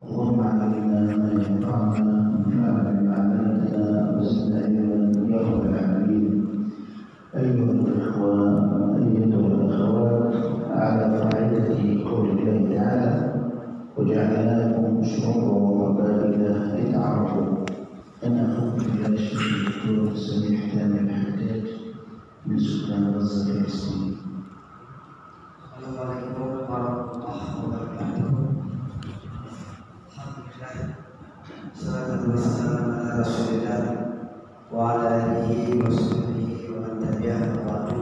اللهم علمنا ما ينفعنا وانفعنا بما علمتنا وزدنا علما يا رب العالمين. أيها الإخوة أيتها الأخوات، على فائدة قول الله تعالى: وجعلناكم شعوبا وقبائل لتعارفوا. أنا أخوكم إلى الشيخ الدكتور سميح كامل الحداد من سكان غزة فلسطين. السلام عليكم ورحمة الله وبركاته. Salatu wassalamu ala Rasulillah wa ala alihi wa sahbihi wa man tabi'ahu wa ba'du.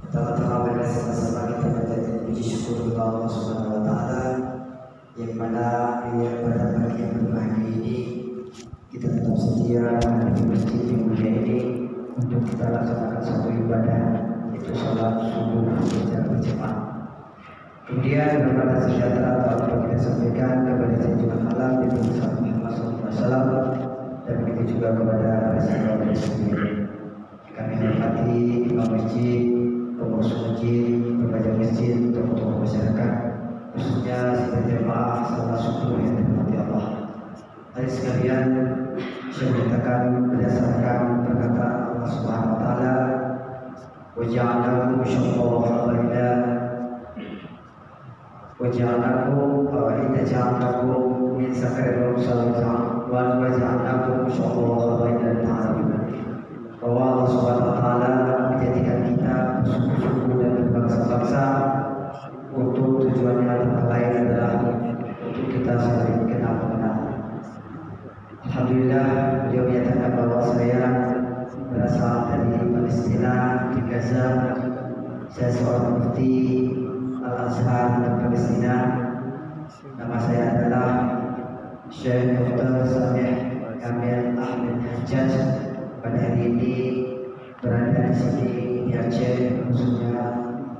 Pertama-tama pada sama-sama kita panjatkan puji syukur kepada Allah Subhanahu wa taala yang mana pada pagi yang berbahagia ini kita tetap setia di masjid yang mulia ini untuk kita laksanakan satu ibadah, yaitu salat subuh secara berjamaah. Kemudian berkata sejahtera telah kita sampaikan kepada junjungan alam Nabi Muhammad SAW, dan begitu juga kepada para sahabat dan sekalian. Kami hormati imam masjid, pengurus masjid, pembaca masjid, tokoh-tokoh masyarakat, khususnya sebagai jemaah salat subuh yang dirahmati Allah. Hari sekalian, saya menyatakan berdasarkan perkataan Allah Subhanahu Wa Taala, "Waja'alnakum syu'uban وجعلناكم من سكر الرسل وجعلناكم شعوبا وقبائل لتعارفوا." Bahwa Allah Subhanahu Wa Taala menjadikan kita suku-suku dan berbangsa-bangsa untuk tujuannya antara lain adalah untuk kita saling kenal-mengenal. Alhamdulillah, beliau menyatakan bahwa saya berasal dari Palestina, di Gaza. Saya seorang mufti Al-Azhar dan Palestina. Nama saya adalah Syekh Dr. Samih Kamil Ahmed Hajjaj. Pada hari ini berada di sini di Aceh, khususnya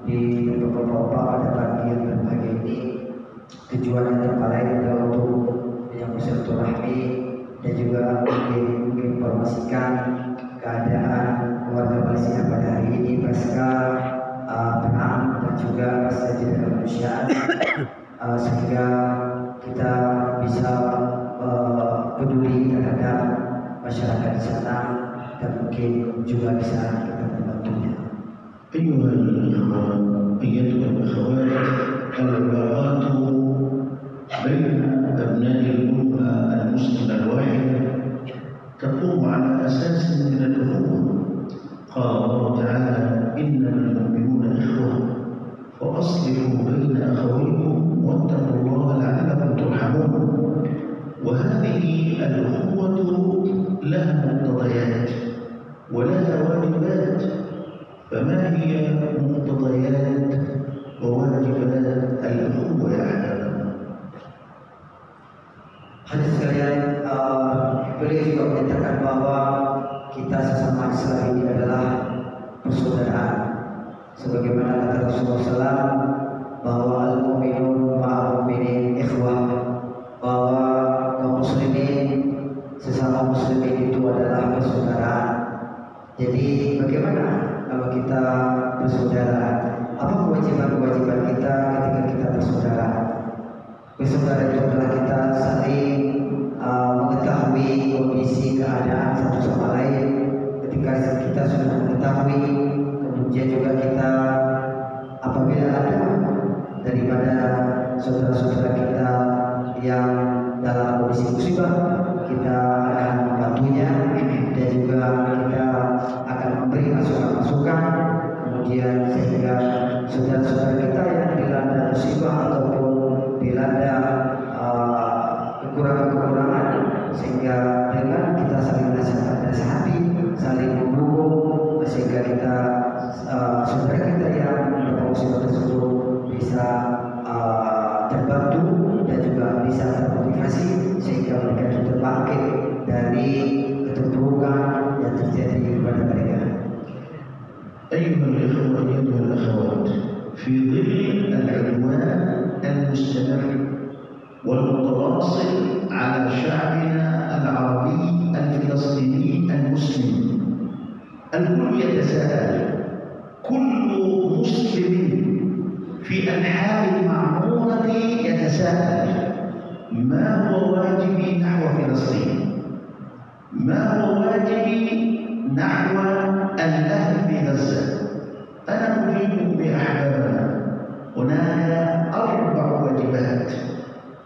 di beberapa pada pagi yang berbahagia ini. Tujuan yang terpaling adalah untuk menyambut silaturahmi dan juga menginformasikan keadaan warga Palestina pada hari ini pasca perang dan juga pasca jeda kemanusiaan, sehingga kita bisa peduli terhadap masyarakat di sana dan mungkin juga bisa kita membantunya. أيها الإخوة أيتها الأخوات، العلاقات بين أبناء الأمة المسلمة الواحدة تقوم على أساس من الأخوة. قال الله تعالى: إنما المؤمنون إخوة فأصلحوا بين أخويكم واتقوا الله لعلكم ترحمون. وهذه الأخوة لها مقتضيات ولها واجبات. فما هي مقتضيات وواجبات الأخوة يا أحبابنا؟ Hadis sekalian, beliau juga menyatakan bahwa kita sesama Islam ini adalah persaudaraan. Sebagaimana kata Rasulullah SAW bahwa al-mu'minun ma'al-mu'minin ikhwah, bahwa kaum muslimin sesama muslimin itu adalah persaudaraan. Jadi bagaimana kalau kita bersaudara? Apa kewajiban-kewajiban kita ketika kita bersaudara? Bersaudara itu adalah kita saling mengetahui kondisi keadaan satu sama lain. Ketika kita sudah mengetahui, kemudian juga kita apabila ada daripada saudara-saudara kita yang dalam kondisi musibah, kita akan membantunya dan juga kita akan memberi masukan-masukan, kemudian sehingga saudara-saudara kita yang dilanda musibah ataupun dilanda kekurangan-kekurangan, sehingga dengan kita saling nasihati, saling mendukung, sehingga kita saudara kita yang bermusibah tersebut bisa terbantu dan juga bisa termotivasi, sehingga mereka juga bangkit dari keterpurukan yang terjadi kepada mereka. أيها الإخوة أيتها الأخوات، في ظل العدوان المستمر والمتواصل على شعبنا العربي الفلسطيني المسلم، الكل يتساءل، كل مسلم في أنحاء المعمورة يتساءل: ما هو واجبي نحو الأهل في غزة؟ أنا أريد بأحبابنا هناك 4 واجبات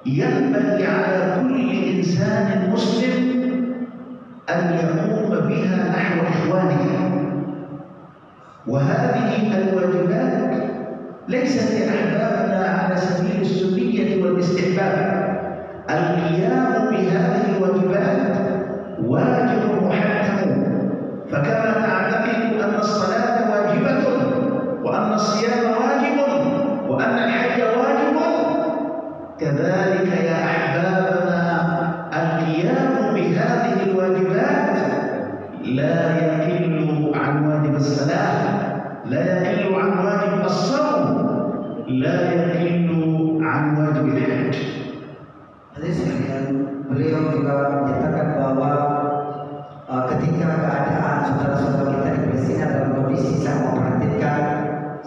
ينبغي على كل إنسان مسلم أن يقوم بها نحو إخوانه، وهذه الواجبات ليست لأحبابنا على سبيل السنية والاستحباب. القيام بهذه الواجبات واجب محتم، فكما نعتقد أن الصلاة واجبة وأن الصيام واجب وأن الحج واجب، كذلك يا أحبابنا القيام بهذه الواجبات لا يقل عن واجب الصلاة، لا يقل عن واجب الصوم، لا يقل عن واجب الحج. Hadirin sekalian, beliau juga menyatakan bahwa ketika keadaan saudara-saudara kita di Palestina dalam kondisi sangat memprihatinkan,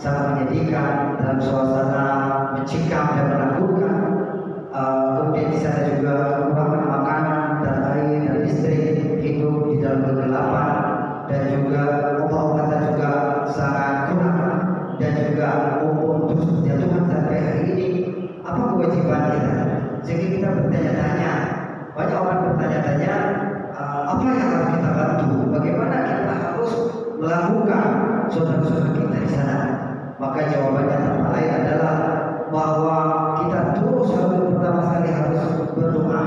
sangat menyedihkan, dalam suasana mencekam dan menakutkan, kemudian di sana juga kekurangan makanan dan air dan listrik, hidup di dalam kegelapan, dan juga obat-obatan juga sangat kurang, dan juga umur terus berjatuhan sampai hari ini. Apa kewajiban kita? Jadi kita bertanya-tanya, banyak orang bertanya-tanya, apa yang harus kita bantu? Bagaimana kita harus melakukan saudara-saudara kita di sana? Maka jawabannya tak lain adalah bahwa kita terus pertama sekali harus berdoa.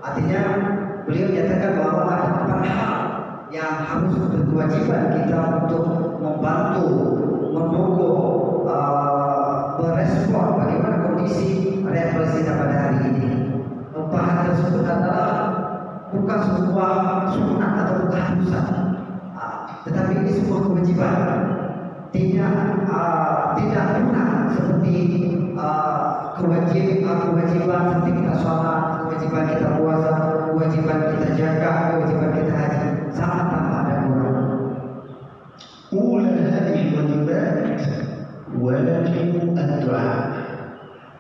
Artinya beliau menyatakan bahwa ada 4 hal yang harus berkewajiban kita untuk membantu, mendukung, merespon bagaimana kondisi rakyat Palestina pada hari ini. 4 hal tersebut adalah bukan sebuah sunat atau keharusan, tetapi ini sebuah kewajiban. Tidak pernah seperti kewajiban seperti kita sholat, kewajiban kita puasa, kewajiban kita jaga, kewajiban kita haji, sangat tanpa ada kurang. أولى هذه الواجبات واجب الدعاء.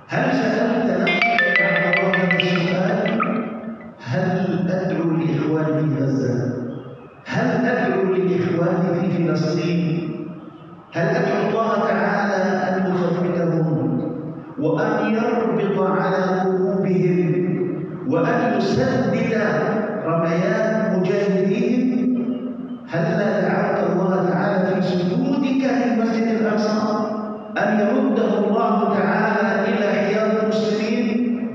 هل سألت نفسك بعد هذا السؤال؟ هل أدعو لإخواني في غزة؟ هل أدعو لإخواني في فلسطين؟ هل أدعو الله تعالى أن يثبتهم وأن يربط على قلوبهم وأن يسدد رميات مجاهدين؟ هل لا دعوت الله تعالى في سجودك للمسجد الأقصى أن يرده الله تعالى إلى حياض المسلمين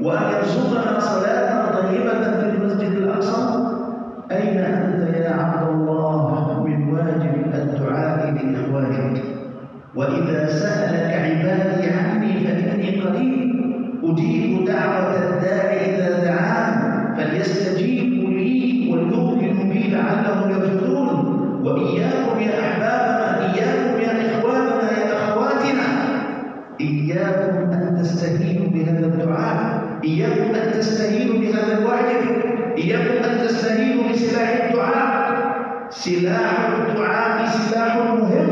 وأن يرزقنا صلاة طيبة في المسجد الأقصى؟ أين أنت يا عبد الله من واجب الدعاء لإخوانك؟ وإذا سألك عبادي عني فإني قريب أجيب دعوة الداعي إذا دعان فليستجيبوا لي وليؤمنوا بي لعلهم يرشدون. وإياكم يا أحبابنا، إياكم يا إخواننا يا أخواتنا، إياكم أن تستهينوا بهذا الدعاء، إياكم أن تستهينوا بهذا الواجب، إياكم أن تستهينوا بسلاح الدعاء. سلاح الدعاء سلاح مهم،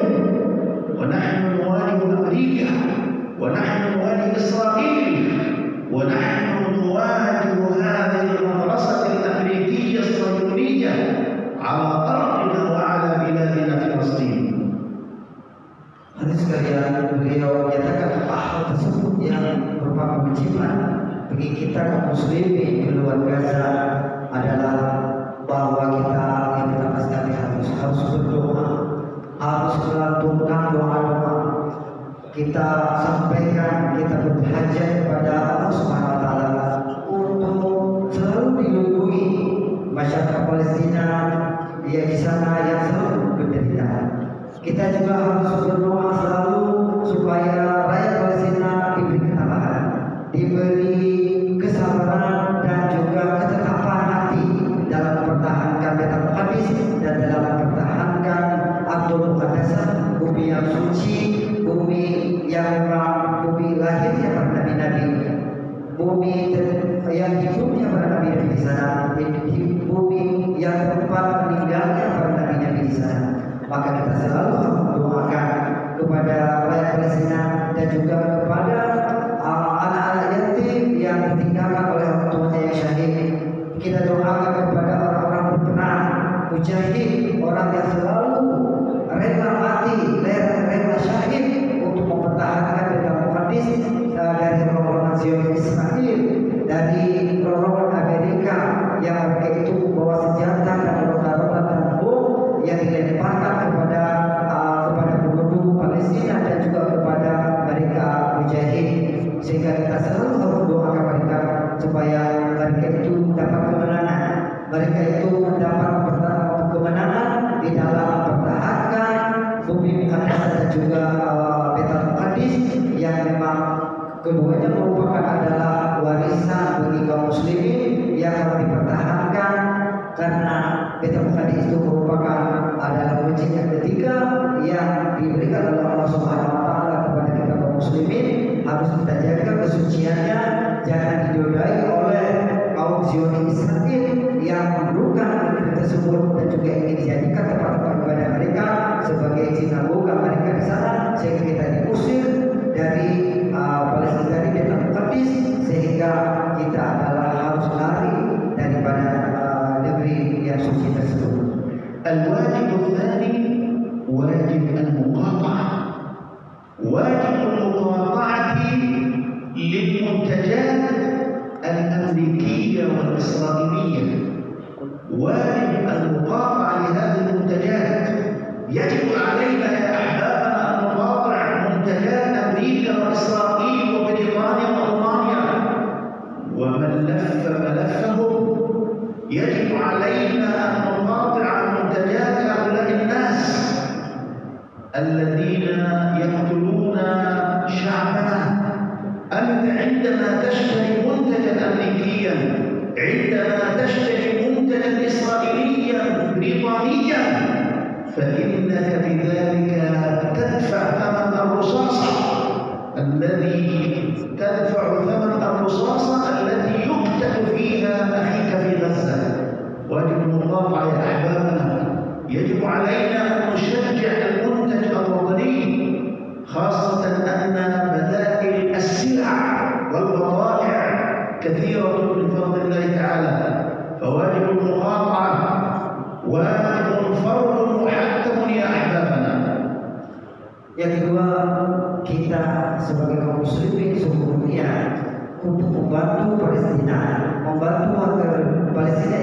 ونحن نواجه أمريكا، ونحن نواجه إسرائيل، ونحن نواجه هذه المدرسة الأمريكية الصهيونية على أرضنا وعلى بلادنا في فلسطين. Hadirin sekalian, beliau menyatakan hal tersebut yang merupakan kewajiban bagi kita kaum muslimin di luar Gaza adalah bahwa kita yang pertama sekali harus berdoa, harus melantunkan doa-doa. Kita sampaikan, kita berhajat kepada Allah Subhanahu wa taala untuk selalu dilindungi masyarakat Palestina yang di sana yang selalu menderita. Kita juga harus berdoa selalu supaya rakyat Palestina diberi ketabahan, diberi kesabaran dan juga ketetapan hati dalam mempertahankan Baitul Maqdis dan dalam mempertahankan Ardul Muqaddasah, bumi yang suci, bumi yang memang bumi lahirnya para nabi-nabi, bumi yang hidupnya para nabi-nabi di sana, bumi yang tempat meninggalnya para nabi-nabi di sana. Maka kita selalu harus mendoakan kepada rakyat Palestina dan juga kepada anak-anak yatim yang ditinggalkan oleh orang tuanya yang syahid. Kita doakan kepada orang-orang berperan mujahid, orang yang selalu rela mati, rela syahid untuk mempertahankan Baitul Maqdis dari rombongan Zionis Israel, dari rombongan Amerika yang mereka itu membawa senjata dan roda-roda dan bom yang dilemparkan kepada penduduk Palestina dan juga kepada mereka mujahid, sehingga kita selalu harus doakan mereka supaya mereka itu dapat kemenangan. Mereka itu mendapat kemenangan di dalam mempertahankan bumi Muqaddas dan juga Baitul Maqdis yang memang keduanya merupakan adalah warisan bagi kaum muslimin yang harus dipertahankan, karena Baitul Maqdis itu merupakan adalah masjid yang ketiga yang diberikan oleh Allah Subhanahu wa taala kepada kita kaum muslimin. Harus kita jaga kesuciannya, jangan didodai oleh kaum Zionis Israel yang memerlukan negeri tersebut dan juga ingin dijadikan tempat-tempat ibadah mereka sebagai sinagoga mereka di sana, sehingga kita diusir dari Palestina, dari Baitul Maqdis, sehingga kita adalah harus lari daripada negeri yang suci tersebut. الواجب الثاني واجب المقاطعة. واجب المقاطعة للمنتجات الأمريكية والإسرائيلية. واجب المقاطعة لهذه المنتجات. يجب علينا يا أحبابنا أن نقاطع منتجات أمريكا وإسرائيل وبريطانيا وألمانيا ومن لف ملفهم. يجب علينا أن نقاطع منتجات هؤلاء الناس الذين يقتلون شعبنا. أنت عندما تشتري منتجا أمريكيا، عندما تشتري منتجا إسرائيليا بريطانيا، فإنك بذلك تدفع ثمن الرصاصة التي يقتل فيها أخيك في غزة. واجب المقاطعة يا أحبابنا. يجب علينا أن نشجع المنتج الوطني، خاصة أن بدائل السلع والبضائع كثيرة من فضل الله تعالى. فواجب المقاطعة واجب فرض محتم يا أحبابنا. Yang kedua, kita sebagai kaum muslimin seluruh dunia untuk membantu Palestina, membantu agar Palestina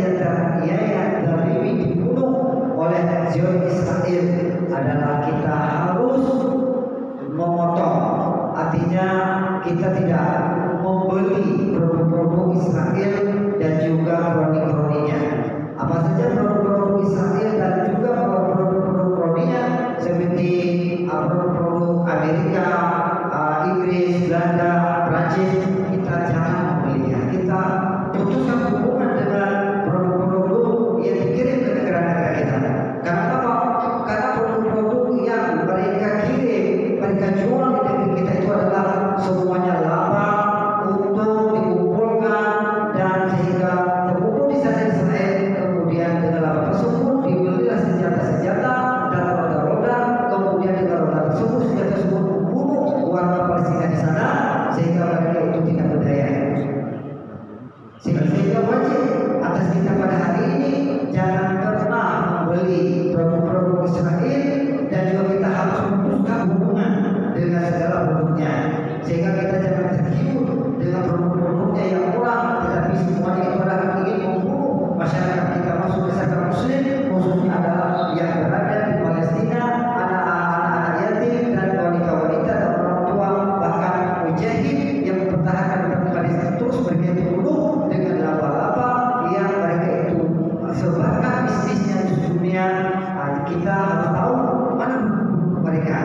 yang terzalimi dibunuh oleh Zionis Israel adalah kita harus memotong. Artinya kita tidak membeli produk-produk Israel dan juga kroni-kroninya. Apa saja produk-produk Israel dan juga produk-produk kroninya seperti produk Amerika, Inggris, Belanda, Prancis, kita jangan membelinya. Kita putuskan hubungan dengan produk-produk yang dikirim ke negara-negara kita. Karena apa? Karena produk-produk yang mereka kirim, mereka jual di negeri kita itu adalah semuanya laba untuk dikumpulkan dan sehingga terkumpul di sana Israel. Kemudian dengan laba tersebut dibelilah senjata-senjata dan roda-roda. Kemudian dengan roda tersebut senjata tersebut membunuh warga Palestina di sana sehingga mereka itu tidak berdaya. Sehingga wajib atas kita pada hari ini jangan pernah membeli produk-produk Israel dan juga kita harus memutuskan hubungan dengan segala produknya, sehingga kita jangan tergiur dengan produk-produknya yang murah, tetapi semuanya itu adalah ingin membunuh masyarakat kita, masuk masyarakat muslim khususnya adalah yang berada di Palestina, anak-anak yatim dan wanita-wanita dan orang tua, bahkan mujahid yang mempertahankan Palestina terus mereka itu penuh dengan laba-laba yang mereka itu sebarkan bisnisnya di dunia. Kita harus tahu mana produk mereka.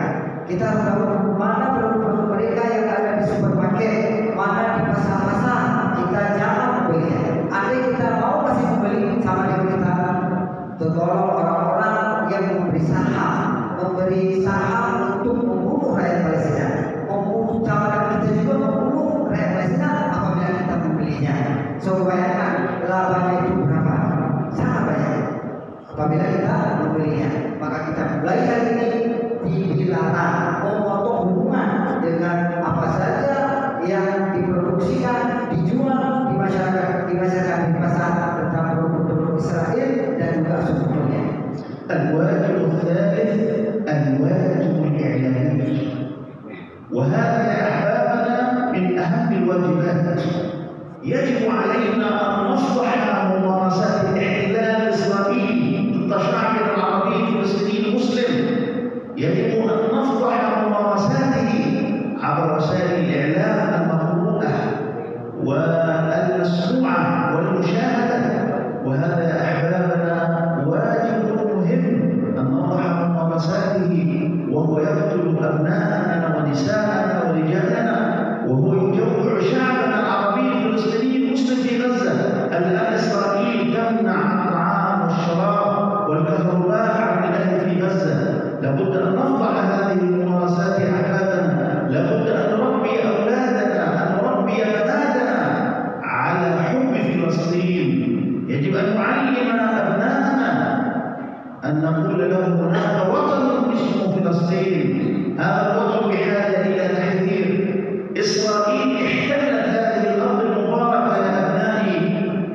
Kita harus tahu mana produk-produk mereka yang ada di supermarket, mana di pasar-pasar. Kita jangan membelinya. Andai kita mau masih membeli, sama dengan kita tolong orang-orang yang memberi saham untuk membunuh rakyat Palestina, membunuh, sama dengan kita juga membunuh rakyat Palestina apabila kita membelinya. So bayangkan labanya itu berapa? Sangat banyak apabila kita membelinya. Maka kita mulai hari ini dilarang memotong hubungan dengan apa saja yang diproduksikan, dijual di masyarakat, di pasar tentang produk-produk Israel dan juga sekutunya. الواجب الثالث الواجب الإعلامي، وهذا يا أحبابنا من أهم الواجبات. يجب علينا أن نفضح ممارسات الاحتلال الإسرائيلي ضد شعبنا العربي الفلسطيني المسلم. يجب أن نفضح ممارساته عبر وسائل الإعلام المقروءة والمسموعة والمشاهدة، وهذا يا أحبابنا واجب مهم أن نفضح ممارساته، وهو يقتل أبناءنا ونساءنا ورجالنا، وهو يجوع شعبنا العربي الفلسطيني المسلم في غزة. الآن إسرائيل تمنع الطعام والشراب والكهرباء عن الأهل في غزة. لابد أن نفضح هذه الممارسات يا أحبابنا، لابد أن نربي أولادنا، أن نربي بناتنا على حب فلسطين. يجب أن نعلم أبنائنا أن نقول لهم هناك وطن اسمه فلسطين، هذا الوطن بحاجة إلى تحرير. إسرائيل احتلت هذه الأرض المباركة يا أبنائي،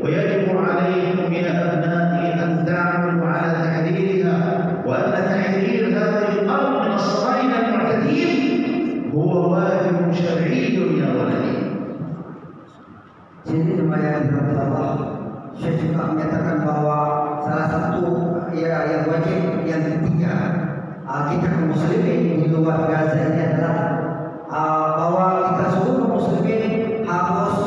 ويجب عليكم يا أبنائي أن تعملوا على تحريرها، وأن تحرير هذه الأرض من الصهاينة المعتدين هو واجب شرعي يا ولدي. Jadi lumayan Allah. Saya juga menyatakan bahwa salah satu yang wajib yang ketiga kita kaum muslimin di luar Gaza ini adalah bahwa kita seluruh muslimin harus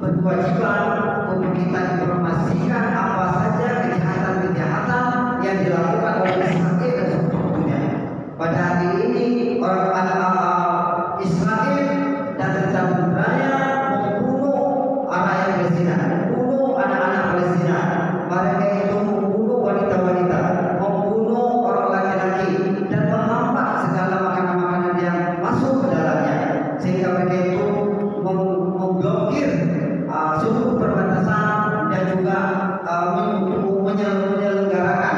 berkewajiban untuk kita informasikan apa saja kejahatan-kejahatan yang dilakukan oleh Israel dan sekutunya. Pada hari ini orang Israel dan tentara-tentaranya membunuh rakyat Palestina, membunuh anak-anak Palestina. Mereka itu membunuh wanita-wanita, membunuh orang laki-laki, dan menghambat segala makanan-makanan yang masuk ke dalamnya, sehingga mereka itu memblokir seluruh perbatasan dan juga menyelenggarakan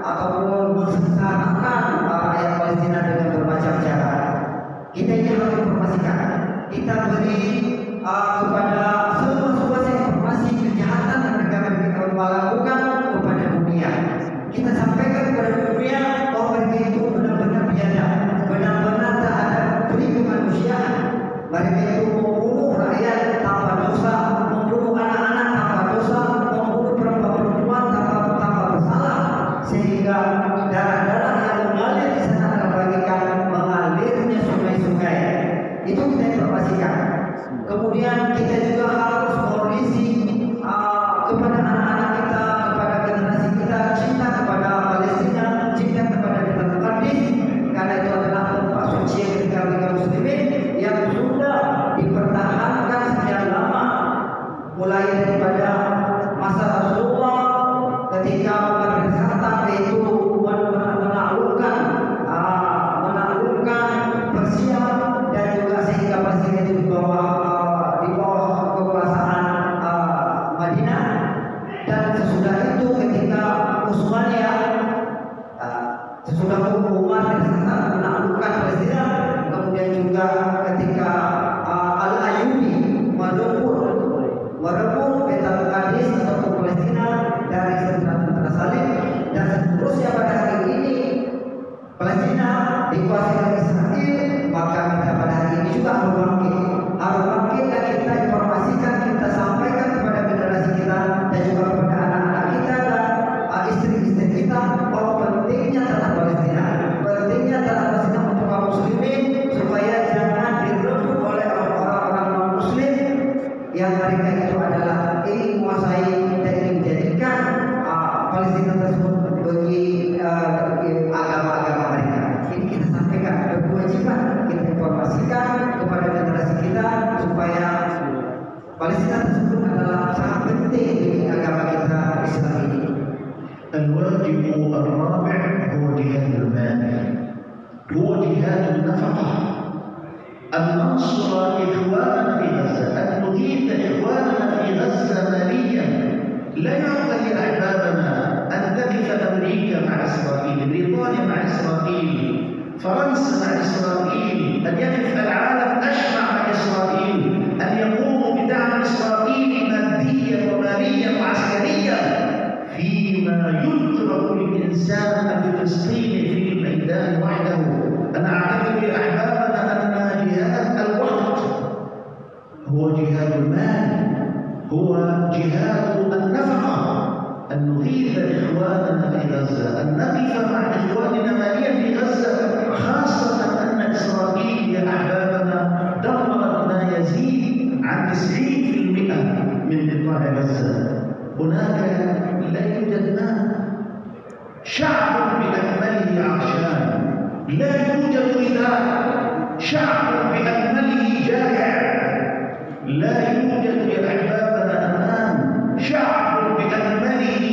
ataupun mensengsarakan rakyat Palestina dengan bermacam cara. Kita ini harus informasikan, kita beri kepada semua informasi kejahatan yang mereka melakukan kepada dunia. Kita sampaikan kepada dunia bahwa mereka itu benar-benar biadab, benar-benar tak ada beri kemanusiaan. Mereka itu membunuh rakyat tanpa dosa, membunuh anak-anak tanpa dosa, membunuh perempuan-perempuan tanpa bersalah, sehingga darah-darah yang mengalir di sana terbagikan mengalirnya sungai-sungai. Itu kita informasikan. Kemudian kita juga harus mewarisi kepada anak-anak kita, kepada generasi kita, cinta kepada Palestina, cinta kepada Baitul Maqdis, karena itu adalah tempat suci ketika kita muslimin yang sudah dipertahankan sejak lama, mulai daripada masa Rasulullah ketika Umar bin Khattab itu menaklukkan Persia, dan juga sehingga Palestina itu di bawah kekuasaan Madinah. Dan sesudah itu ketika Utsmaniyah, sesudah Umar bin Khattab menaklukkan Palestina, kemudian juga ketika Al-Ayyubi merebut Baitul Maqdis atau Palestina dari tentara salib, dan seterusnya pada hari ini Palestina dikuasai oleh Israel, maka kita pada hari ini juga harus bangkit dan kita informasikan, kita sampaikan kepada generasi kita dan juga kepada anak-anak kita dan istri-istri kita bahwa pentingnya tanah Palestina, pentingnya tanah Palestina untuk kaum muslimin, supaya jangan direbut oleh orang-orang non-muslim yang mereka itu adalah ingin menguasai dan ingin menjadikan Palestina tersebut bagi agama-agama mereka. Ini kita sampaikan, berkewajiban kita informasikan kepada generasi kita supaya Palestina tersebut adalah sangat penting bagi agama kita Islam ini. الواجب الرابع هو جهاد المال، هو جهاد النفقة، أن ننصر إخواننا في غزة، أن نغيث إخواننا في غزة ماليا. لا يعقل يا أحبابنا أن تقف أمريكا مع إسرائيل، بريطانيا مع إسرائيل، فرنسا مع إسرائيل، أن يقف العالم أجمع مع إسرائيل، أن يقوموا بدعم إسرائيل ماديا وماليا وعسكريا فيما يترك للإنسان الإنسان الفلسطيني في الميدان وحده. أنا أعتقد يا أحبابنا أن جهاد الوقت هو جهاد المال، هو جهاد النفقة، أن نغيث إخواننا في غزة، أن نقف مع إخواننا ماليا في غزة، خاصة أن إسرائيل يا أحبابنا دمرت ما يزيد عن 90% من قطاع غزة. هناك لا يوجد ماء، شعب بأكمله عطشان، لا يوجد غذاء، شعب بأكمله جائع، لا يوجد يا أحبابنا أمان، شعب بأكمله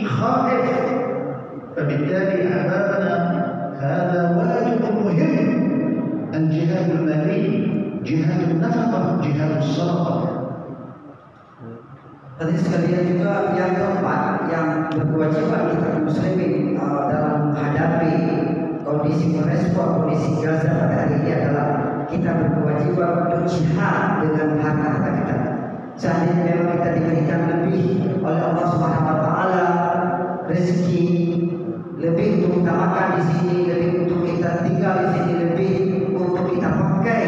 خائف. فبالتالي أحبابنا هذا واجب مهم، الجهاد المالي، جهاد النفقة، جهاد الصدقة. Tadi sekalian juga yang keempat yang berkewajiban kita muslimin dalam menghadapi kondisi merespon kondisi Gaza pada hari ini adalah kita berkewajiban untuk jihad dengan harta kita. Seandainya memang kita diberikan lebih oleh Allah Subhanahu Wa Taala rezeki, lebih untuk kita makan di sini, lebih untuk kita tinggal di sini, lebih untuk kita pakai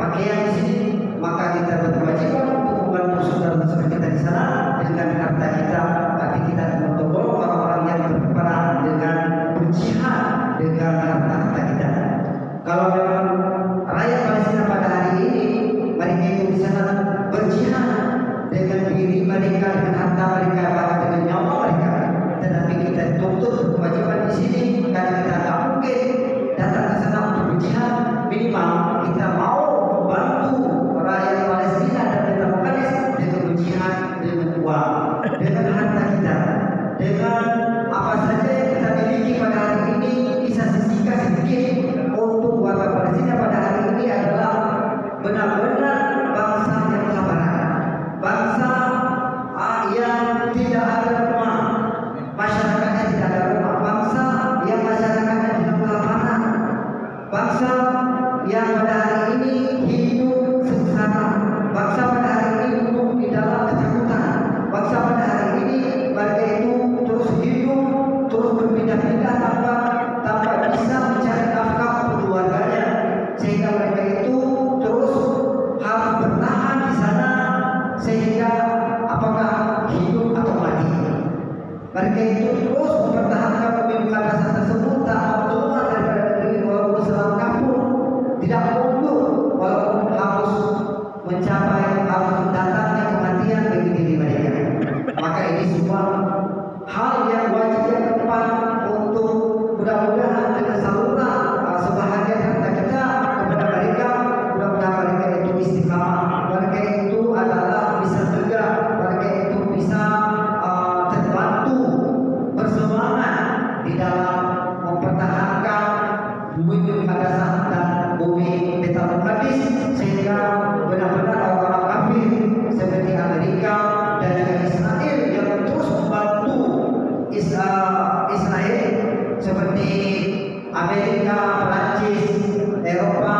pakaian di sini, maka kita berkewajiban untuk membantu saudara-saudara kita di sana dengan harta kita. Tapi kita mentolong orang-orang yang berperang dengan berjihad dengan harta kita. Kalau memang rakyat Palestina pada hari ini mereka itu di sana berjihad dengan diri mereka, dengan harta mereka, bahkan dengan nyawa mereka, tetapi kita tuntut berkewajiban di sini karena kita tak mungkin datang ke sana untuk berjihad. Minimal kita mau membantu rakyat Palestina dan kita Mekanis dengan berjihad dengan uang, dengan harta kita, dengan apa saja yang kita miliki pada hari ini bisa sisihkan sedikit untuk warga Palestina pada hari ini adalah benar-benar bangsa yang kelaparan, bangsa yang tidak ada rumah, masyarakatnya tidak ada rumah, bangsa yang masyarakatnya tidak kelaparan, bangsa yang pada hari ini hidup sengsara, bangsa pada hari ini hidup di dalam ketakutan, bangsa pada hari ini mereka itu terus hidup, terus berpindah-pindah tanpa bisa mencari nafkah untuk keluarganya, sehingga mereka itu terus harus bertahan di sana, sehingga apakah hidup atau mati. Mereka itu terus mempertahankan pemimpin madrasah tersebut tak mau keluar daripada negeri walaupun selangkah pun, tidak mundur walaupun harus mencapai, harus datangnya kematian bagi diri mereka. Maka ini semua hal yang wajib yang keempat untuk mudah-mudahan dengan saluran sebahagian harta kita kepada mereka, mudah-mudahan mereka itu istiqamah, mereka itu adalah bisa tegak, mereka itu bisa terbantu bersemangat di dalam mempertahankan bumi madrasah dan bumi Baitul Maqdis, sehingga benar-benar orang-orang kafir seperti Amerika dan juga Israel yang terus membantu Israel, seperti Amerika, Perancis, Eropa,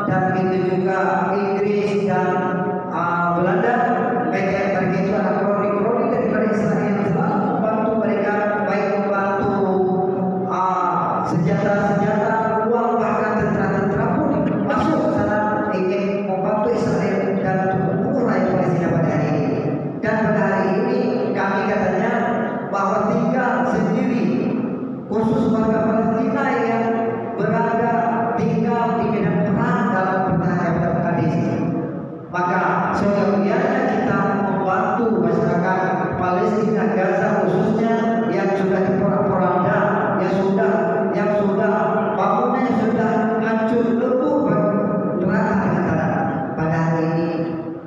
dan begitu juga Inggris dan Belanda. Mereka itu adalah kroni-kroni daripada Israel yang selalu membantu mereka, baik membantu senjata-senjata, uang, bahkan tentara-tentara pun masuk ke sana ingin membantu Israel dan untuk membunuh rakyat Palestina pada hari ini. Dan pada hari ini kami katanya bahwa tinggal sendiri, khusus warga Palestina yang berada tinggal di medan perang dalam pertahanan Mekanis. Maka seyogianya kita membantu masyarakat Palestina Gaza khususnya yang sudah diporak-poranda, yang sudah bangunannya sudah hancur lebur rata dengan tanah. Pada hari ini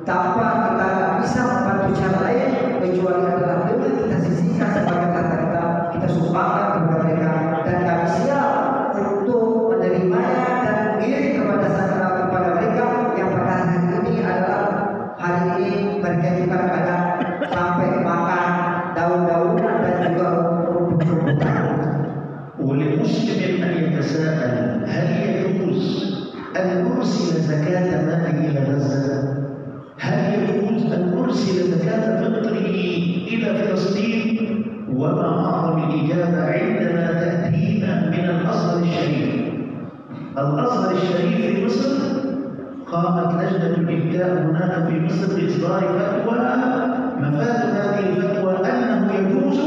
tanpa kita bisa membantu cara lain kecuali adalah dengan kita sisihkan sebagai harta kita sumbangkan kepada mereka, dan kami siap untuk menerimanya dan mengirim kepada mereka yang pada hari ini adalah hari ini mereka itu kadang-kadang sampai makan daun-daunan dan juga rumput-rumputan. وللمسلم أن يتساءل هل يجوز أن أرسل زكاة مالي إلى غزة؟ هل يجوز أن أرسل زكاة فطره إلى فلسطين؟ وما أعظم الإجابة عندما تأتي الأزهر الشريف. الأزهر الشريف في مصر قامت لجنة الإفتاء هناك في مصر بإصدار فتوى، مفاد هذه الفتوى أنه يجوز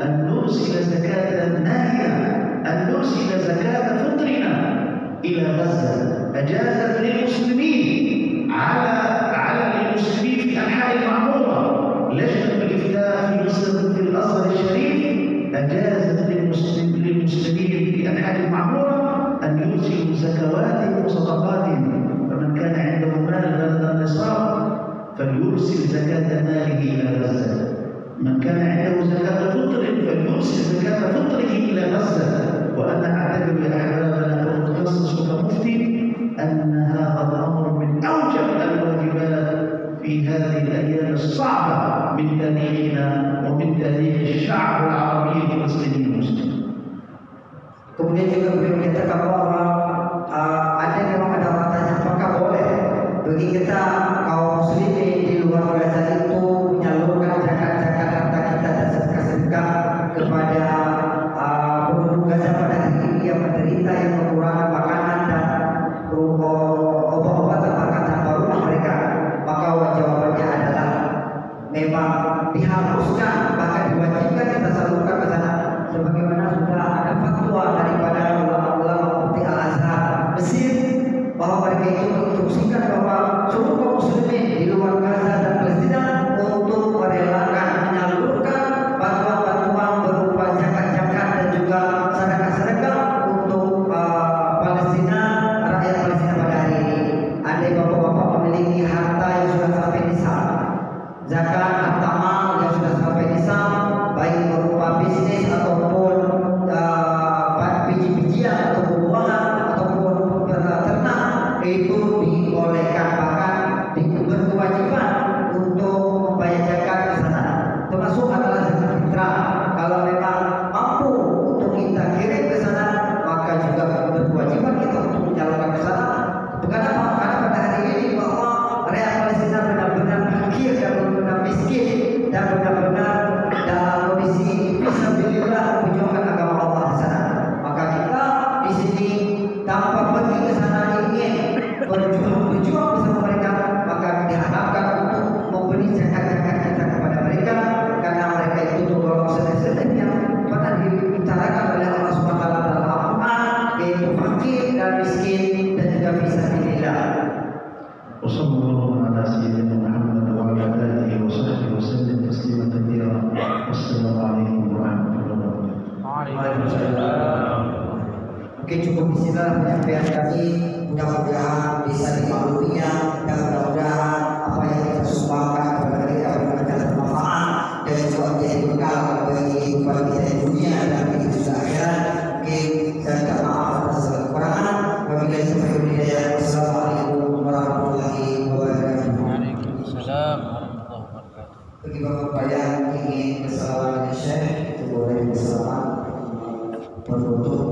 أن نرسل زكاة ناهية، أن نرسل زكاة فطرنا إلى غزة. أجازت للمسلمين على المسلمين في أنحاء المعمورة. لجنة الإفتاء في مصر في الأزهر الشريف أجازت للمسلمين في أنحاء المعمورة أن يرسلوا زكواتهم وصدقاتهم. فمن كان عنده مال بلغ النصاب فليرسل زكاة ماله إلى غزة. من كان عنده زكاة فطر فليرسل زكاة فطره إلى غزة. وأنا أعتقد يا أحبابنا كمتخصص وكمفتي أن هذا الأمر من أوجب الواجبات في هذه الأيام الصعبة من تاريخنا ومن تاريخ الشعب العربي الفلسطيني المسلم. Kemudian juga beliau menyatakan bahwa memang ada pertanyaan apakah boleh bagi kita kaum muslimin di luar Gaza itu menyalurkan zakat-zakat harta kita dan sedekah-sedekah kepada penduduk Gaza pada hari ini yang menderita, yang kekurangan makanan dan obat-obatan bahkan tanpa rumah mereka. Maka jawabannya adalah memang diharuskan bahkan diwajibkan kita salurkan ke sana, sebagaimana sudah ada fatwa daripada ulama-ulama seperti Al-Azhar Mesir bahwa mereka itu menginstruksikan bahwa seluruh kaum muslimin di luar Gaza dan Palestina untuk merelakan menyalurkan bantuan-bantuan berupa zakat-zakat dan juga sedekah-sedekah untuk Palestina, rakyat Palestina pada hari ini. Andai bapak-bapak memiliki harta yang sudah sampai nisab, zakat harta mal yang sudah sampai nisab, baik berupa bisnis ataupun biji-bijian atau buah-buahan ataupun ternak, itu dibolehkan, bahkan berkewajiban untuk membayar zakat ke sana. Termasuk adalah zakat fitrah. Kalau memang mampu untuk kita kirim ke sana, maka juga berkewajiban kita untuk menyalurkan ke sana. Kenapa? Karena pada hari ini bahwa rakyat Palestina benar-benar fakir dan benar-benar miskin dan benar-benar dalam kondisi fisabilillah memperjuangkan agama Allah di sana. Maka kita di sini tanpa pergi ke sana ingin berjuang bersama mereka, maka diharapkan untuk memberi zakat-zakat kita kepada mereka, karena mereka itu tergolong sedekah yang pernah dibicarakan oleh Allah SWT dalam Al-Quran, yaitu fakir dan miskin dan juga fisabilillah. Wassalamualaikum ala sayyidina Muhammad wa ala alihi wa sahbihi wa sallam tasliman katsira. Wassalamualaikum warahmatullahi wabarakatuh. Waalaikumsalam. Mungkin cukup di sini penyampaian kami. Mudah-mudahan bisa dimakluminya dan mudah-mudahan apa yang kita sumbangkan kepada mereka benar-benar bermanfaat dan juga menjadi bekal bagi kehidupan kita di dunia dan di dunia akhirat. Mungkin saya minta maaf atas segala kekurangan. Wabillahi taufiq wal hidayah. Wassalamualaikum warahmatullahi wabarakatuh. Waalaikumsalam warahmatullahi wabarakatuh. Bagi bapak yang ingin bersalaman dengan Syekh, itu boleh bersalaman berfoto.